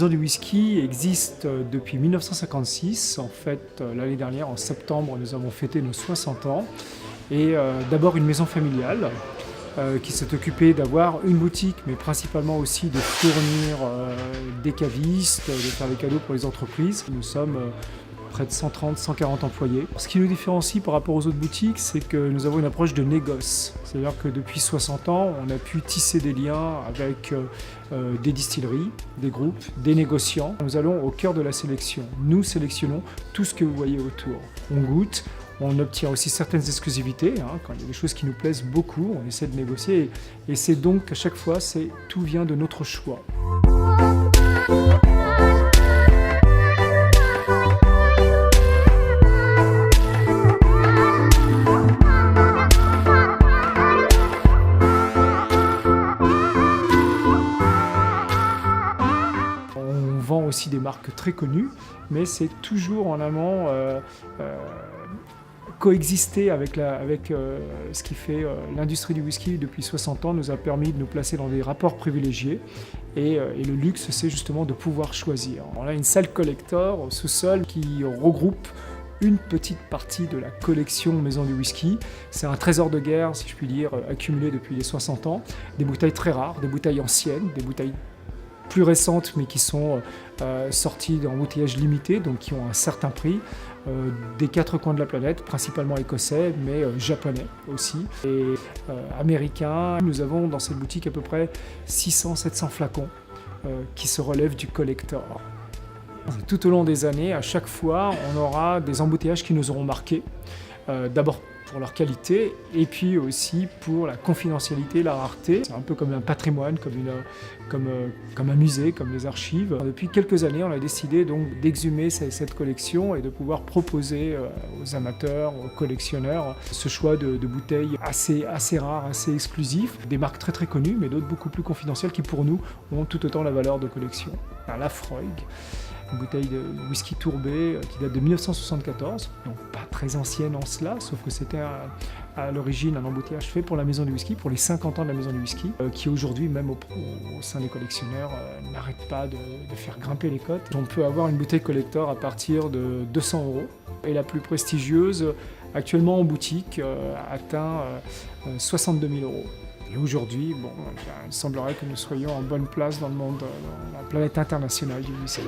Maison du Whisky existe depuis 1956. En fait, l'année dernière, en septembre, nous avons fêté nos 60 ans. Et d'abord une maison familiale qui s'est occupée d'avoir une boutique, mais principalement aussi de fournir des cavistes, de faire des cadeaux pour les entreprises. Nous sommes près de 130-140 employés. Ce qui nous différencie par rapport aux autres boutiques, c'est que nous avons une approche de négoce. C'est-à-dire que depuis 60 ans, on a pu tisser des liens avec des distilleries, des groupes, des négociants. Nous allons au cœur de la sélection. Nous sélectionnons tout ce que vous voyez autour. On goûte, on obtient aussi certaines exclusivités. Quand il y a des choses qui nous plaisent beaucoup, on essaie de négocier. Et c'est donc à chaque fois, tout vient de notre choix. Aussi des marques très connues, mais c'est toujours en amont coexister avec ce qui fait l'industrie du whisky depuis 60 ans nous a permis de nous placer dans des rapports privilégiés et le luxe c'est justement de pouvoir choisir. On a une salle collector au sous-sol qui regroupe une petite partie de la collection Maison du Whisky. C'est un trésor de guerre, si je puis dire, accumulé depuis les 60 ans. Des bouteilles très rares, des bouteilles anciennes, des bouteilles plus récentes mais qui sont sorties d'embouteillage limité, donc qui ont un certain prix, des quatre coins de la planète, principalement écossais, mais japonais aussi, et américains. Nous avons dans cette boutique à peu près 600-700 flacons qui se relèvent du collector. Tout au long des années, à chaque fois, on aura des embouteillages qui nous auront marqués, d'abord pour leur qualité et puis aussi pour la confidentialité, la rareté. C'est un peu comme un patrimoine, comme un musée, comme les archives. Depuis quelques années, on a décidé donc d'exhumer cette collection et de pouvoir proposer aux amateurs, aux collectionneurs, ce choix de bouteilles assez rares, assez exclusifs, des marques très très connues, mais d'autres beaucoup plus confidentielles qui pour nous ont tout autant la valeur de collection. Laphroaig, une bouteille de whisky tourbé qui date de 1974, donc pas très ancienne en cela, sauf que c'était à l'origine un embouteillage fait pour la Maison du Whisky, pour les 50 ans de la Maison du Whisky, qui aujourd'hui, même au sein des collectionneurs, n'arrête pas de faire grimper les cotes. On peut avoir une bouteille collector à partir de 200 €, et la plus prestigieuse, actuellement en boutique, atteint 62 000 €. Et aujourd'hui, il semblerait que nous soyons en bonne place dans le monde, dans la planète internationale du whisky.